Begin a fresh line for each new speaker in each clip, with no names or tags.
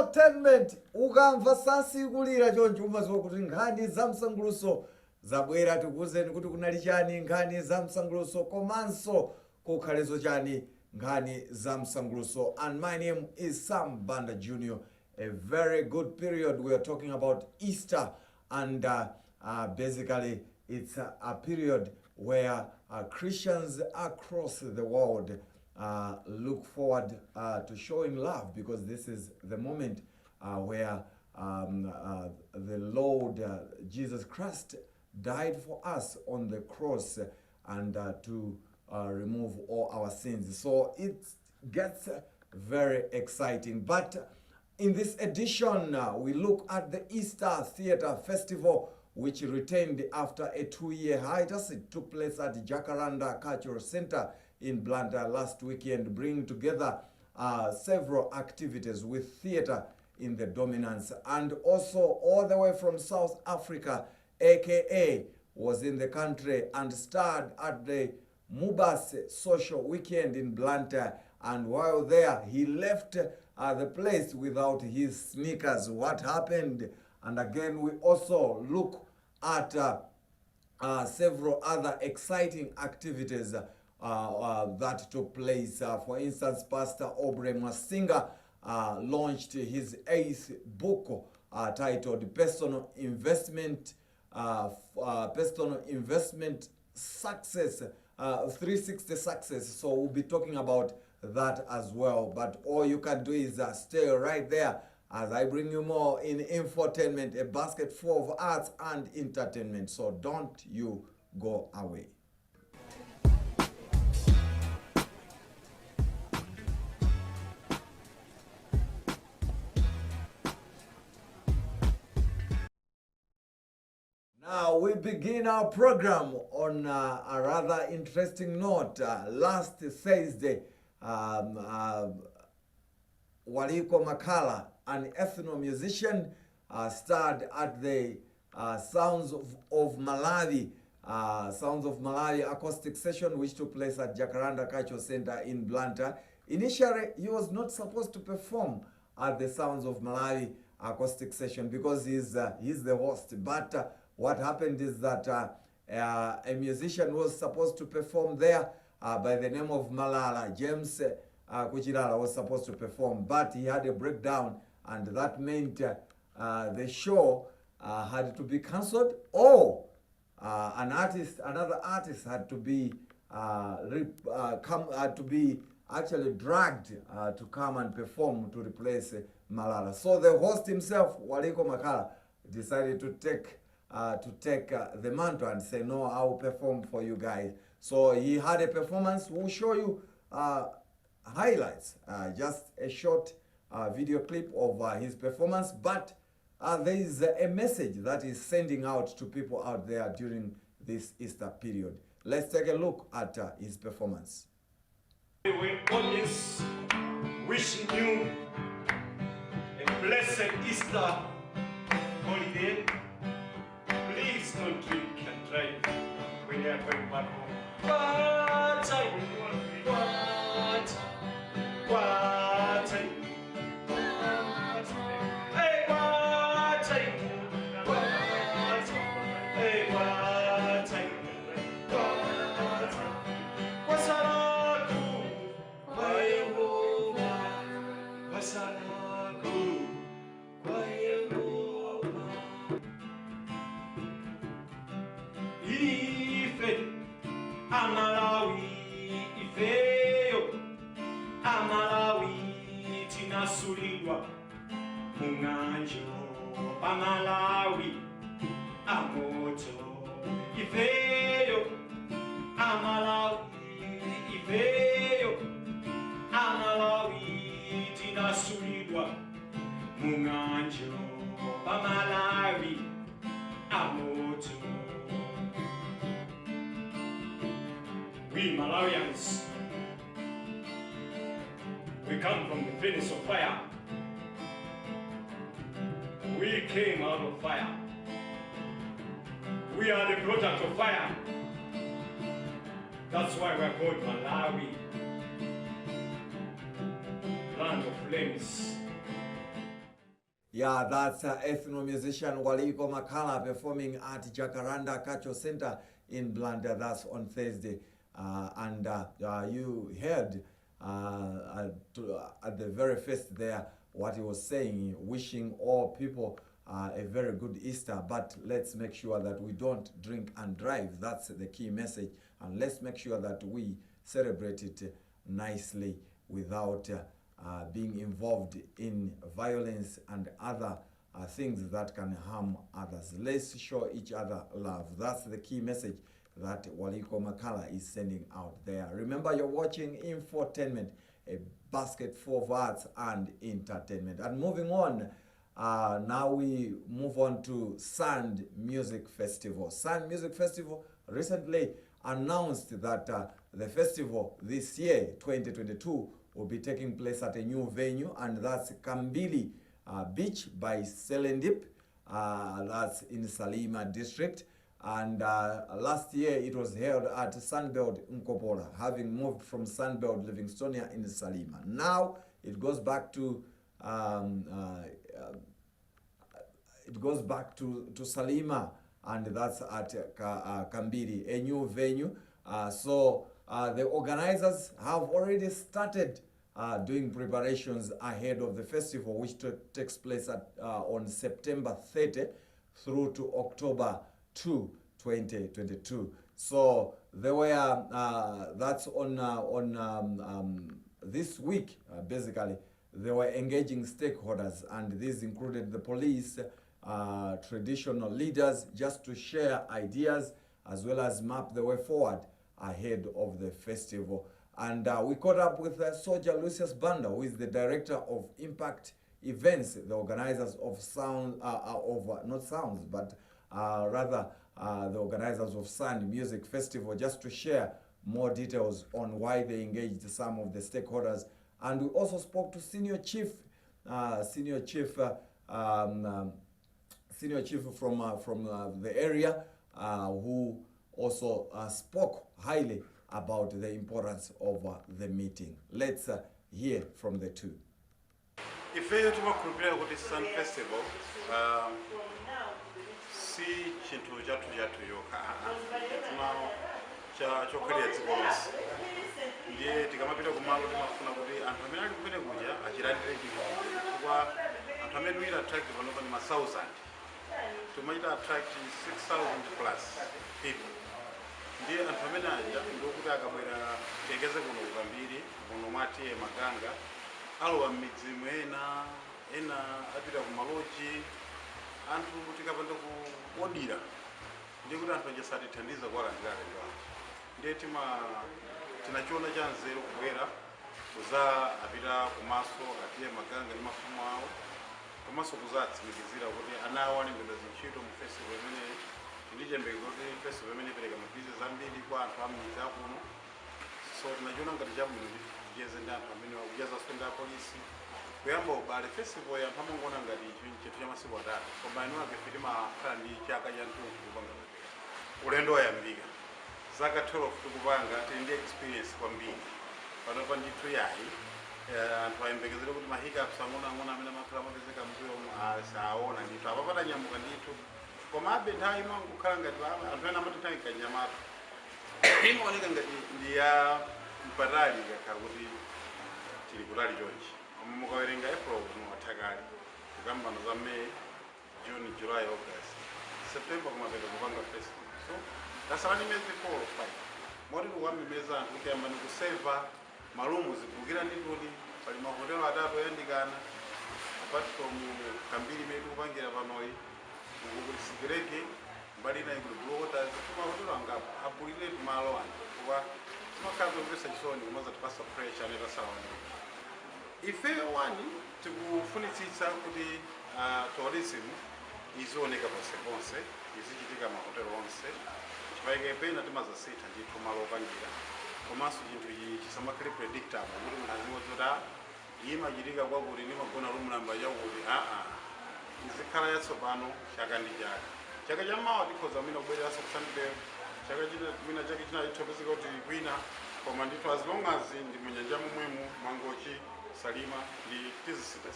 Infotainment ukamva sansikulira choncho umaziwa kuti nkhani zamsanguluso zabwera tikuzeni kuti kunali chani nkhani zamsanguluso komanso kukhalezo chani nkhani zamsanguluso. And my name is Sam Banda Jr. A very good period. We are talking about Easter, and basically it's a period where Christians across the world look forward to showing love, because this is the moment where the Lord Jesus Christ died for us on the cross and to remove all our sins. So it gets very exciting. But in this edition, we look at the Easter Theatre Festival, which returned after a 2-year hiatus. It took place at Jacaranda Cultural Center in Blantyre last weekend, bringing together several activities with theater in the dominance. And also all the way from South Africa, AKA was in the country and starred at the Mubas Social Weekend in Blantyre. And while there, he left the place without his sneakers. What happened? And again, we also look at several other exciting activities that took place. For instance, Pastor Aubrey Masinga launched his 8th book titled Personal Investment Success, 360 Success. So we'll be talking about that as well. But all you can do is stay right there as I bring you more in Infotainment, a basket full of arts and entertainment. So don't you go away. Now we begin our program on a rather interesting note. Last Thursday, Waliko Makala, an ethno musician, starred at the Sounds of Malawi acoustic session, which took place at Jacaranda Cultural Center in Blantyre. Initially, he was not supposed to perform at the Sounds of Malawi acoustic session because he's the host. But what happened is that a musician was supposed to perform there by the name of Malala. James Kuchirala was supposed to perform, but he had a breakdown, and that meant the show had to be cancelled, or another artist had to be actually dragged to come and perform to replace Malala. So the host himself, Waliko Makala, decided to take the mantle and say, no, I will perform for you guys. So he had a performance. We'll show you highlights, just a short video clip of his performance. But there is a message that is sending out to people out there during this Easter period. Let's take a look at his performance.
We always wishing you a blessed Easter holiday. Please don't drink and drive when you are going back home. Amalawi ifeyo, Amalawi tinasulidwa munganjo, Amalawi amoto ifeyo, Amalawi ifeyo, Amalawi tinasulidwa munganjo, Amalawi amoto. We Malawians, we come from the furnace of fire. We came out of fire. We are the product of fire. That's why we're called Malawi, land of flames.
Yeah, that's ethno-musician Waliko Makala performing at Jacaranda Cultural Center in Blantyre. That's on Thursday. And you heard at the very first there what he was saying, wishing all people a very good Easter. But let's make sure that we don't drink and drive. That's the key message. And let's make sure that we celebrate it nicely without being involved in violence and other things that can harm others. Let's show each other love. That's the key message that Waliko Makala is sending out there. Remember, you're watching Infotainment, a basket full of arts and entertainment. And moving on, now we move on to Sound Music Festival. Sound Music Festival recently announced that the festival this year, 2022, will be taking place at a new venue, and that's Kambili Beach by Selendip. That's in Salima district. And last year it was held at Sunbelt Nkopola, having moved from Sunbelt Livingstonia in Salima. Now it goes back to Salima, and that's at Kambili, a new venue. So the organizers have already started doing preparations ahead of the festival, which takes place on September 30 through to October 2, 2022. So they were that's on this week. Basically, they were engaging stakeholders, and these included the police, traditional leaders, just to share ideas as well as map the way forward ahead of the festival. And we caught up with Soldier Lucius Banda, who is the director of Impact Events, the organizers of the organizers of Sound Music Festival, just to share more details on why they engaged some of the stakeholders. And we also spoke to senior chief from the area, who also spoke highly about the importance of the meeting. Let's hear from the two.
Ifeyo tumakulupira kuti Sun Festival si chintu chatu yoka chokhalira dziko lonse. Ndiye tikamapita kumalo timafuna kuti anthu amene ali kumene kuja achilandire chinthu chifukwa anthu amene tikuchita attract panopa ndi ma 1000. Tumachita attract 6,000 plus people. Ndiye anthu amene aja ndikuti akabwera tekeze kuno kukambiri kuno mwati Maganga, alowa m'midzi ena apita kumaloji, anthu tikapanda kuodira ndiye kuti anthu aja satithandiza kuwalandira alendo awo. Ndiye tinachiona cha nzeru kubwera kuza apita kumaso atiye Maganga ndi mafumu awo, komanso kuzatsimikizira kuti ana awo alembedwa zintchito mu festival imeneyi. Ndichembekeza kuti festival imene ipereka mabizi zambiri kwa anthu amidzi akuno. So tinachiona ngati chabwino ticheze ndi anthu amene wakucheza senda ya polisi kuyamba ubale festival ya anthu amangona ngati chinthu cha masiku atatu, koma ino akefiti makhala ndi chaka cha mtundu kupanga ulendo wayambika zaka 12 tikupanga tili ndi experience kwambiri panopa ndithu yayi. Anthu ayembekezere kuti mahiccups ang'onoang'ono amene amakhala amapezeka mbuyo asaona ndithu apapata nyamuka ndithu, komabe nthawi imwe kukhala ngati anthu ena amatithawi kanyamatu imaoneka ngati ndi ya mpatali kakhala kuti tili kutali chonchi. Koma mukawerenga April muwathakali kukambana za May, June, July, August, September kumapeta kupanga festival. So tasalani mezi 4 or 5 moti tikuwamimeza anthu kuti yambani kuseva malumu zibukira ndituli pali mahotelo atatu oyandikana apart from Kambili imene tikupangira panoyi kuti Sigereke mbali ina ikuti Blue mahotelo angapo abulire malo anu kuba timakhala zomvesa chisoni kumaza tipasa pressure netasalawanira. Ifeyo wani tikufunitsitsa kuti tourism izioneka ponseponse, izichitika mahotelo onse, chipaike pena timazasitha ndithu malo opangira, komanso chinthu ichi chisamakhale predictable kuti munthu azimodzoda imachitika kwakuti ndimagona lumulamba chakuti izikhala yatsopano chaka ndi chaka. Chaka chammawa tikhoza mwina kubwereranso kusandulero, chaka mwina chake china chithopezeka kuti kwina, koma ndithu as long as ndi munyanja momwemo Mangochi Salima ndi tizisita.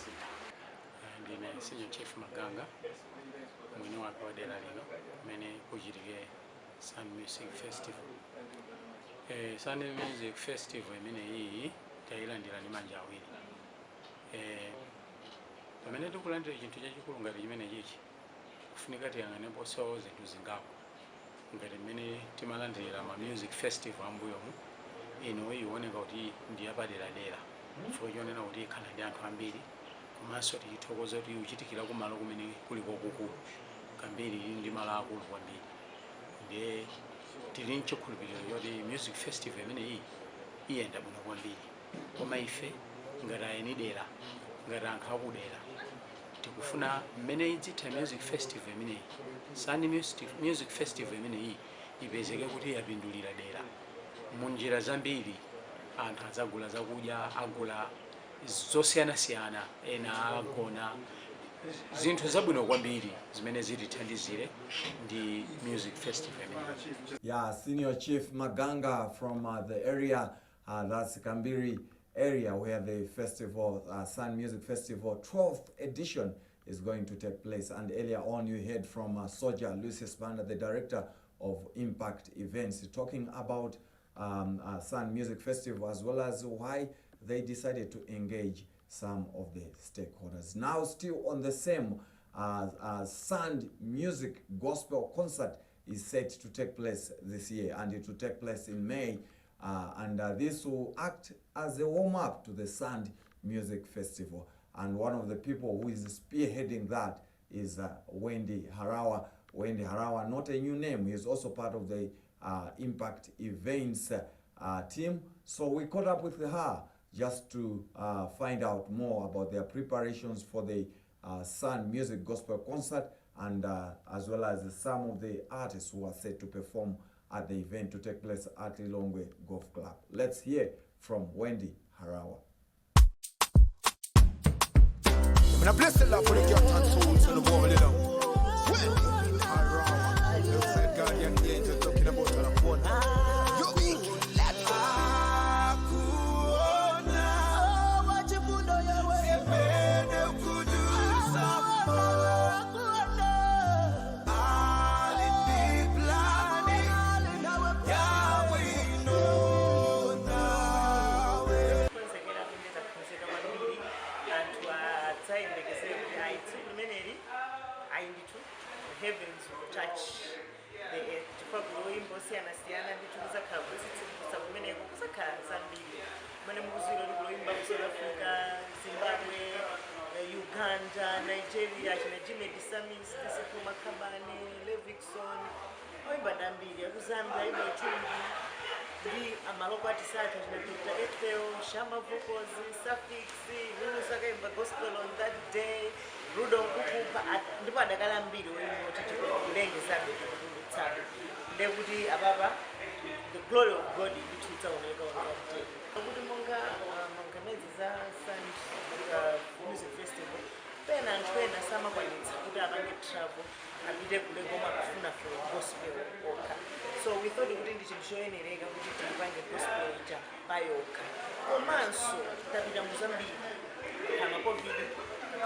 ndine Senior Chief Maganga mwini wake wa dera lino kumene kuchitike Sun Music Festival. Sun Music Festival imene iyi tayilandira ndi manja awiri. Pamene tikulandira chinthu chachikulu ngati chimene chichi kufunika tiyang'aneponso zinthu zingapo ngati mmene timalandirira ma music festival ambuyomu ino ioneka kuti ndi yapaderadera chifukwa chonena kuti ikhala ndi anthu ambiri komanso tichithokoza kuti uchitikira kumalo kumene kuliko kukulu kambiri ndi malo akulu kwambiri. Ndiye tili nchikhulupiriro choti music festival imene iyi iyenda bwino kwambiri, koma ife ngati ayeni dera ngati anthu akudera tikufuna mmene idzitha music festival imeneyi Sun Music Festival imeneyi ipezeke kuti yapindulira dera munjira zambiri. Anthu adzagula zakudya, agula zosiyanasiyana, ena agona zinthu zabwino kwambiri zimene zitithandizire ndi music festival imeneyi.
Yeah, Senior Chief Maganga from the area, that's Kambiri area where the festival, Sun Music Festival 12th edition is going to take place. And earlier on you heard from Soja Lucius Banda, the director of Impact Events, talking about Sun Music Festival as well as why they decided to engage some of the stakeholders. Now still on the same, Sun Music Gospel Concert is set to take place this year, and it will take place in May. This will act as a warm-up to the Sun Music Festival. And one of the people who is spearheading that is Wendy Harawa. Wendy Harawa, not a new name, he is also part of the Impact Events team. So we caught up with her just to find out more about their preparations for the Sun Music Gospel Concert, and as well as some of the artists who are set to perform at the event to take place at Lilongwe Golf Club. Let's hear from Wendy Harawa.
I bless the Lord for the cat and souls and the world, you know. Wendy Harawa, the outside guardian angel talking about her phone. Yo, wicked lad.
Heavens will touch the earth. Tukaglow imbosiana siana ndituza kabusitsi kusakumeneko kusakhala zambiri mane mukuzwira ndikuloimba ku South Africa, Zimbabwe, Uganda, Nigeria, china Jimmy Disamis, Tisipo Makabane, Levikson, oimba ndambiri akuzambia oimba itumbi ndi amaloko atisata china Dr. Etfeo, Shama Vocals, Suffix, Lulu Sakaimba Gospel on that day, Rudo Kukupa, ndipo adakala mbiri oimba otiti kulenge zambiri kutulutsana ndekuti ababa the glory of God ibitutsaoneka on that day. Kuti monga mangamedzi za Sun Music Festival pena anthu ena samakwanitsa kuti apange travel apite kule koma kufuna for gospel okha. So we thought kuti ndi chinthu choyenereka kuti tipange gospel ija payoka. Komanso tapita muzambiri kama COVID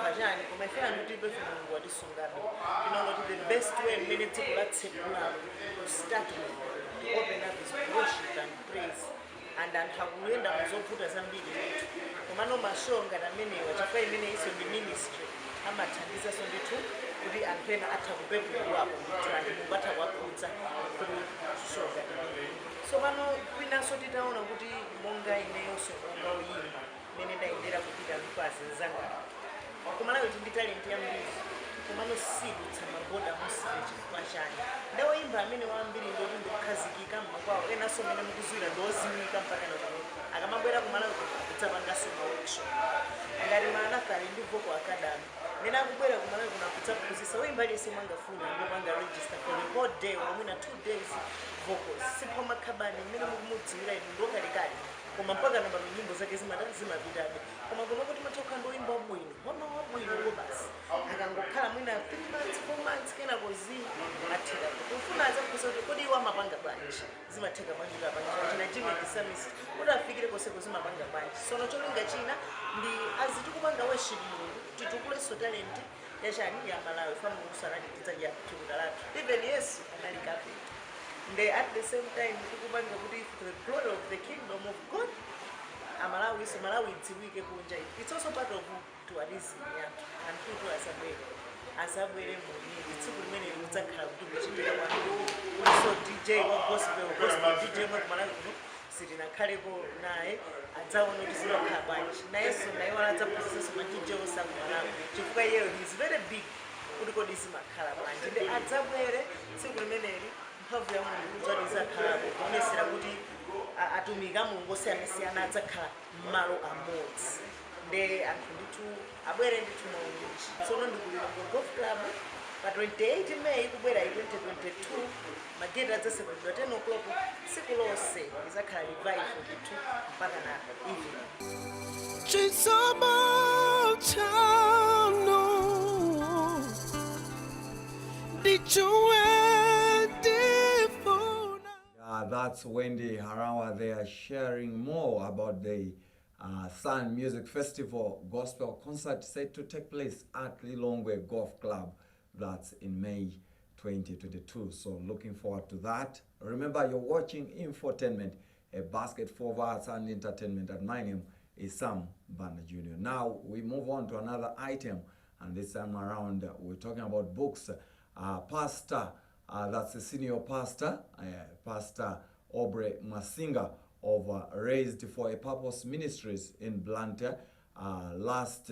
kajani koma ife anthu tipe Mulungu watisungabe. Tinaona kuti the best way mmene dziko latsekula to start with, to open up is worship and praise. And akuyenda muzovuta zambiri ndithu komano mashow ngati amenewa chifukwa imene iso ndi ministry amathandiza so ndithu kuti anthu ena atha kupepulidwapo ndithu anthu Mulungu atha kuwakhudza kuti show ngati imeneyi. So pano kwinanso titaona kuti monga ineyonso monga oyimba imene ndayendera kupita ndipo azinzanga kumalawi kuti ndi talent yambiri komano sidutsa maboda musile chifukwa chani ndawoimba amene wambiri ndoti ndikukhazikika mmakwawo enanso mene mukuzwira ndoziwika mpaka napano akamabwera kumalawi kudzapanganso ma workshop ngati maanathali ndi vocal academy mene akubwera kumalawi kuna kudzaphunzitsa woimba aliyense mwangafuna ngopanga register for the whole day wamwina 2 days vocals Sipho Makhabane mmene mukumudziwira inu ndokalekale koma mpaka namba nyimbo zake zimapitabe koma kuno kuti matokha ndoimba bwino wabwino basi akangokhala mwina 3 months 4 months kena kozi atheka kufuna azakuza kuti kodi iwo amapanga bwanji zimatheka bwanji kapanga china Jimmy Disamis kuti afikire kose zimapanga bwanji sono cholinga china ndi azitikupanga worship Mulungu titukuleso talent yachani ya Malawi famu kusalani tizaja tukutalatu even yes anali kapita they at the same time tikubanga kuti the glory of the kingdom of God Malawi so Malawi idziwike kunja it's also part of tourism yathu and people asabwere munini tsiku limene lidzakhala kuti kuchitika kwanu so DJ gospel DJ Malawi sitinakhalepo naye adzaona kuti zimakhala bwanji nayenso naye wadzaphunzitsanso ma DJ osamalawi chifukwa iyeyo is very big kuti kodi zimakhala bwanji ndi adzabwere tsiku limeneli mphamvu ya mulungu kudzati izakhalapo kuonesera kuti atumiki a mulungu osiyanasiyana adzakhala m'malo amodzi nde anthu ndithu abwere ndithu maunji tsono ndikulilongo golf club pa 28 May kubwera 2022 mageti adzasekulidwa 10 o'clock tsiku lonse izakhala revival ndithu mpaka na evening.
That's Wendy Harawa. They are sharing more about the Sun Music Festival Gospel Concert set to take place at Lilongwe Golf Club. That's in May 2022. So looking forward to that. Remember, you're watching Infotainment, a basket for arts and entertainment. And my name is Sam Banda Jr. Now we move on to another item, and this time around we're talking about books. Pastor, that's the senior pastor, Pastor Aubrey Masinga of Raised for a Purpose Ministries in Blantyre, last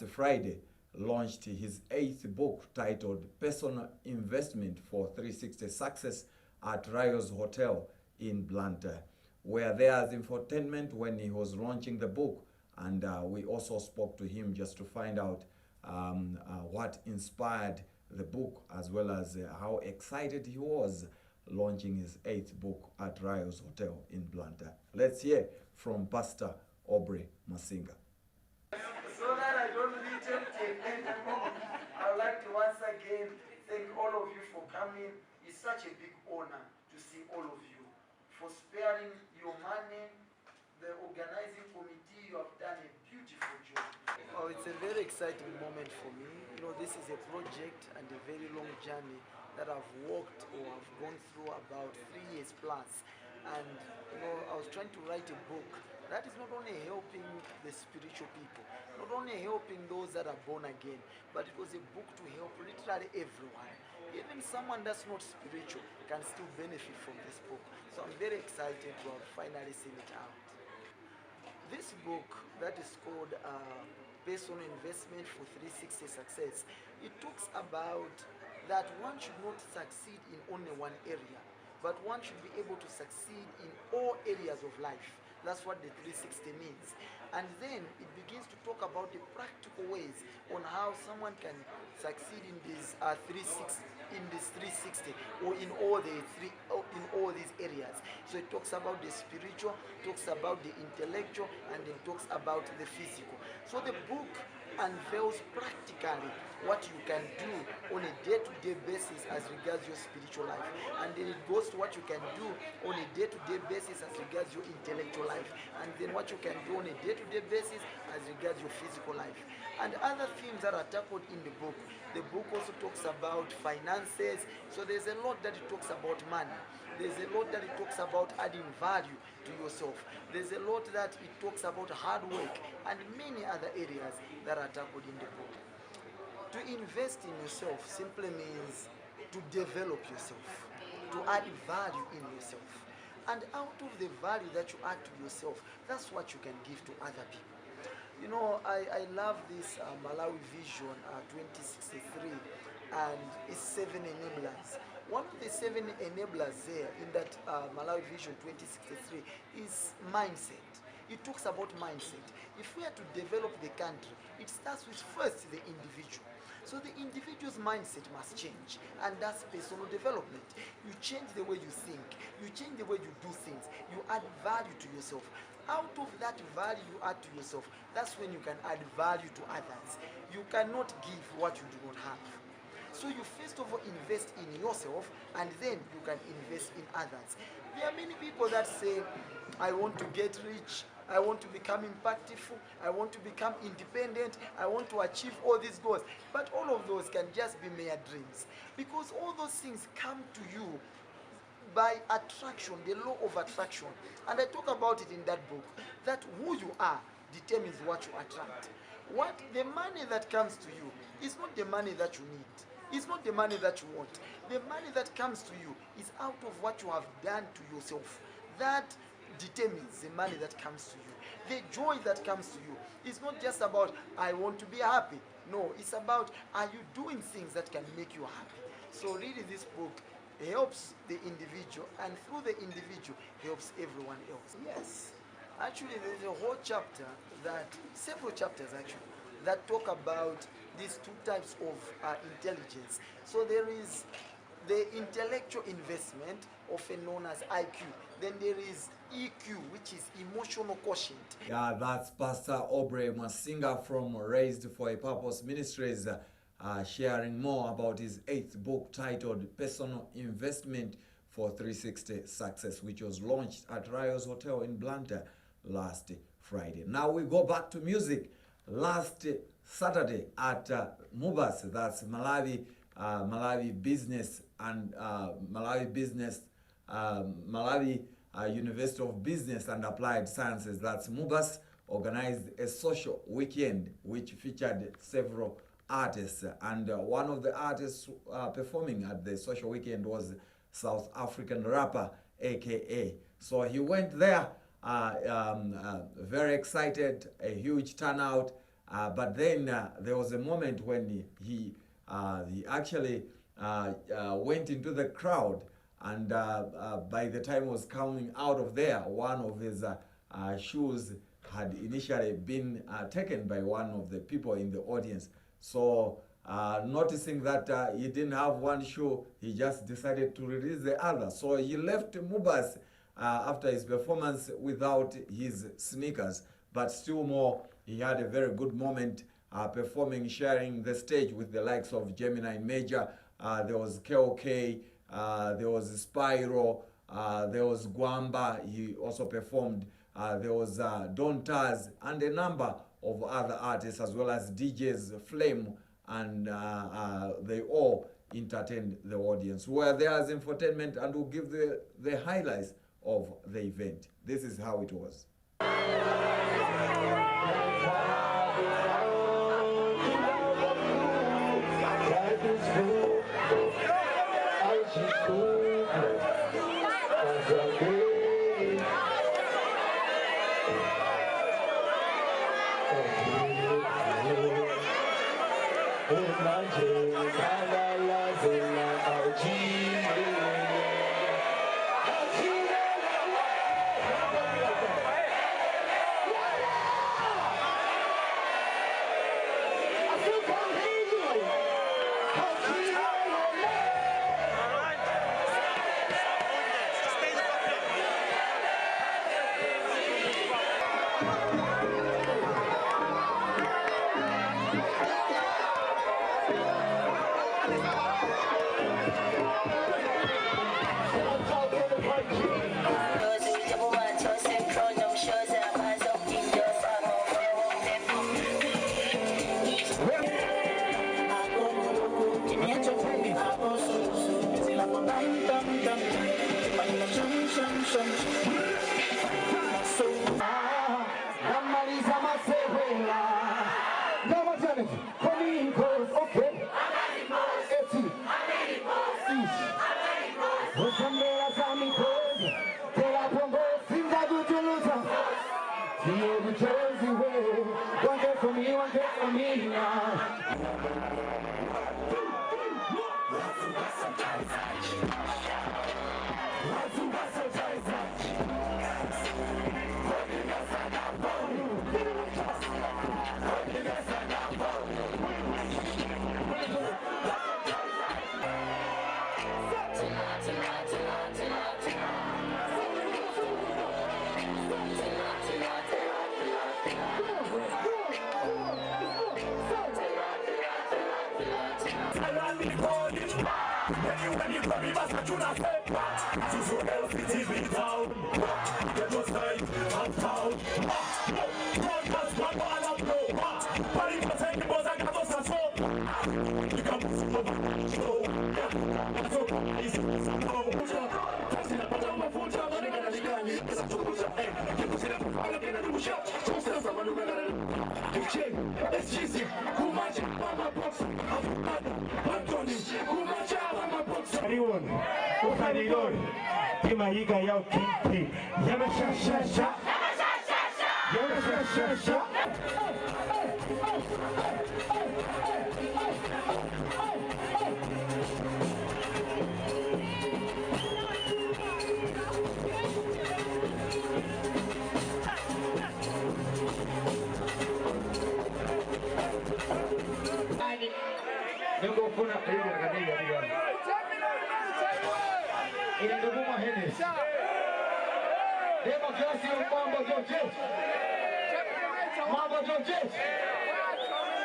Friday launched his 8th book titled Personal Investment for 360 Success at Rios Hotel in Blantyre. Where there's Infotainment when he was launching the book, and we also spoke to him just to find out what inspired the book, as well as how excited he was launching his 8th book at Rios Hotel in Blantyre. Let's hear from Pastor Aubrey Masinga.
So that I don't be tempted anymore, I would like to once again thank all of you for coming. It's such a big honor to see all of you. For sparing your money, the organizing committee, you have done a beautiful job.
Oh, it's a very exciting moment for me. You know, this is a project and a very long journey that I've walked or I've gone through about 3 years plus. And, you know, I was trying to write a book that is not only helping the spiritual people, not only helping those that are born again, but it was a book to help literally everyone. Even someone that's not spiritual can still benefit from this book. So I'm very excited to have finally seen it out. This book that is called Personal Investment for 360 Success, it talks about that one should not succeed in only one area, but one should be able to succeed in all areas of life. That's what the 360 means. And then it begins to talk about the practical ways on how someone can succeed in these 360 or in all these areas. So it talks about the spiritual, talks about the intellectual, and then talks about the physical. So the book unveils practically what you can do on a day-to-day basis as regards your spiritual life, and then it goes to what you can do on a day-to-day basis as regards your intellectual life, and then what you can do on a day-to-day basis as regards your physical life, and other themes that are tackled in the book. The book also talks about finances, so there's a lot that it talks about money. There's a lot that it talks about adding value to yourself. There's a lot that it talks about hard work and many other areas that are tackled in the book. To invest in yourself simply means to develop yourself, to add value in yourself. And out of the value that you add to yourself, that's what you can give to other people. You know, I love this Malawi Vision 2063 and its 7 enablers. One of the 7 enablers there in that Malawi Vision 2063 is mindset. It talks about mindset. If we are to develop the country, it starts with first the individual. So the individual's mindset must change, and that's personal development. You change the way you think, you change the way you do things, you add value to yourself. Out of that value you add to yourself, that's when you can add value to others. You cannot give what you do not have. So you first of all invest in yourself, and then you can invest in others. There are many people that say, I want to get rich I want to become impactful, I want to become independent, I want to achieve all these goals. But all of those can just be mere dreams, because all those things come to you by attraction, the law of attraction. And I talk about it in that book, that who you are determines what you attract. What the money that comes to you is not the money that you need. It's not the money that you want. The money that comes to you is out of what you have done to yourself. That determines the money that comes to you. The joy that comes to you is not just about, I want to be happy. No, it's about, are you doing things that can make you happy? So reading this book helps the individual, and through the individual helps everyone else. Yes, actually there's a whole chapter, several chapters actually, that talk about these two types of intelligence. So there is the intellectual investment, often known as IQ. Then there is EQ, which is emotional quotient.
Yeah, that's Pastor Aubrey Masinga from Raised for a Purpose Ministries, sharing more about his 8th book titled Personal Investment for 360 Success, which was launched at Rio's Hotel in Blantyre last Friday. Now we go back to music. Last Saturday at MUBAS, that's Malawi Business and Malawi University of Business and Applied Sciences, that's MUBAS, organized a social weekend which featured several artists, and one of the artists performing at the social weekend was South African rapper AKA. So he went there, very excited, a huge turnout, but then there was a moment when he actually went into the crowd, and by the time he was coming out of there, one of his shoes had initially been taken by one of the people in the audience. So noticing that he didn't have one shoe, he just decided to release the other. So he left MUBAS after his performance without his sneakers, but still more, he had a very good moment performing, sharing the stage with the likes of Gemini Major. There was KOK, there was Spyro, there was Gwamba, he also performed. There was Don Taz and a number of other artists, as well as DJs Flame, and they all entertained the audience. We were there as Infotainment, and we'll give the highlights of the event. This is how it was.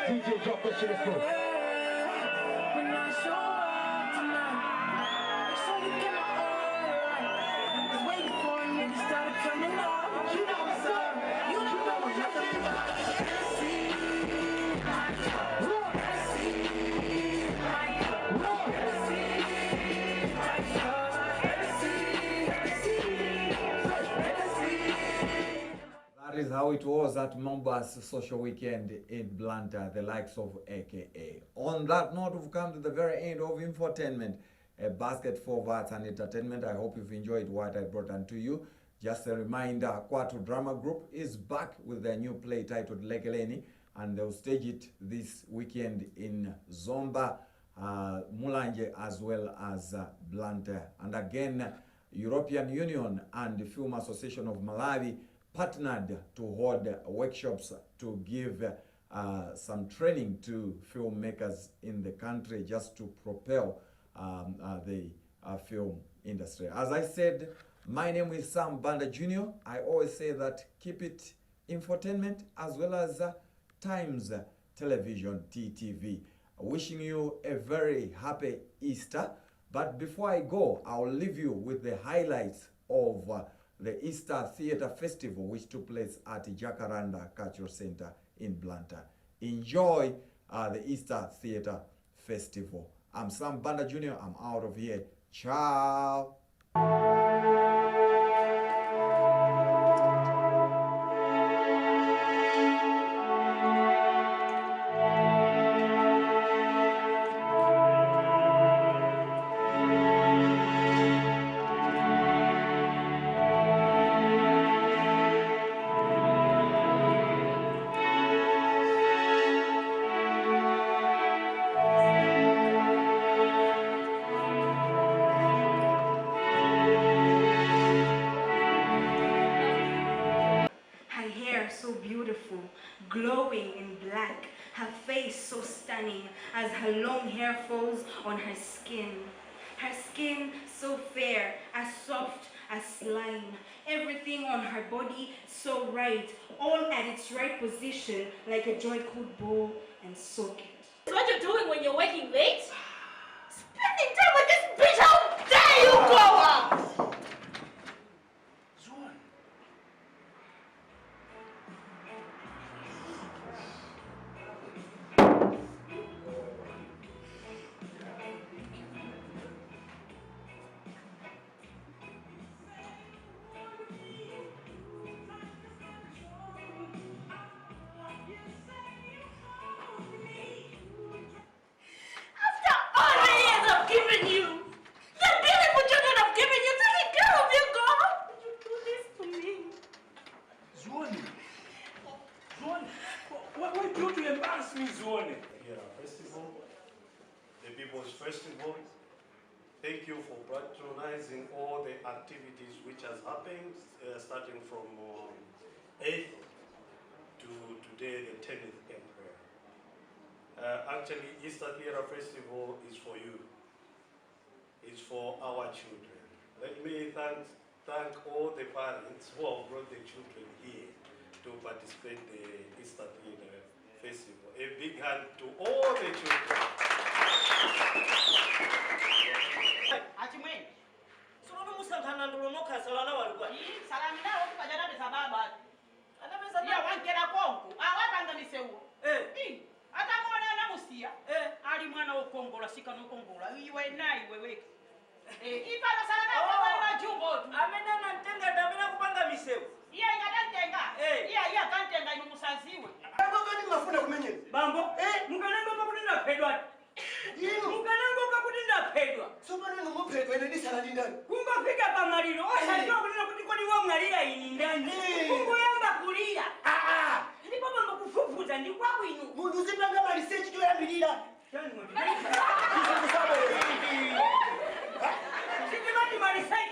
DJ, drop that shit, let's go.
That is how it was at Mombas Social Weekend in Blantyre, the likes of AKA. On that note, we've come to the very end of Infotainment, a basket for arts and entertainment. I hope you've enjoyed what I brought unto you. Just a reminder, Kwatu Drama Group is back with their new play titled Lekeleni, and they'll stage it this weekend in Zomba, Mulanje, as well as Blantyre. And again, European Union and the Film Association of Malawi partnered to hold workshops to give some training to filmmakers in the country just to propel the film industry. As I said, my name is Sam Banda Jr. I always say that keep it infotainment as well as Times Television, TTV. Wishing you a very happy Easter. But before I go, I'll leave you with the highlights of the Easter Theatre Festival, which took place at Jacaranda Cultural Center in Blantyre. Enjoy the Easter Theatre Festival. I'm Sam Banda Jr. I'm out of here. Ciao.
So beautiful, glowing in black, her face so stunning as her long hair falls on her skin so fair, as soft as slime, everything on her body so right, all at its right position like a joy could bowl and socket.
What you're doing when you're working late? Spending time with this bitch, how dare you grow up!
Festival. Thank you for patronizing all the activities which has happened starting from 8th to today, the 10th April. Actually, Easter Theatre Festival is for you. It's for our children. Let me thank all the parents who have brought the children here to participate in the Easter Theatre festival. A big hand to all the children.
Achimweni. Sono musankhana ndolonoka salana walikuwa. Salamina wote kajana pesa baba. Ana pesa ya wankera kongo. Awapanga misewu. Hata mwana na musia. Ali mwana okongola sika no kongola. Iwe nai wewe. Ipalo salana kwa jumbo. Amena na ntenga damena kupanga misewu. Iya ngadantenga. Iya kantenga ino musanziwe. Bambo kani mafuna kumenye. Bambo? Mukanengo makudinda pedwa. Mukanengo makudinda pedwa. Sobana ngomupedwa ene disalani ndani. Kungafika pamaliro osajua kunena kuti kodi wamwalira ini ndani. Kungoyamba kulira. Ndipo bambo kufufuza ndi kwako inu. Mundu zipanga ma research to yambirira. Chani ngoti. Sitimati ma research.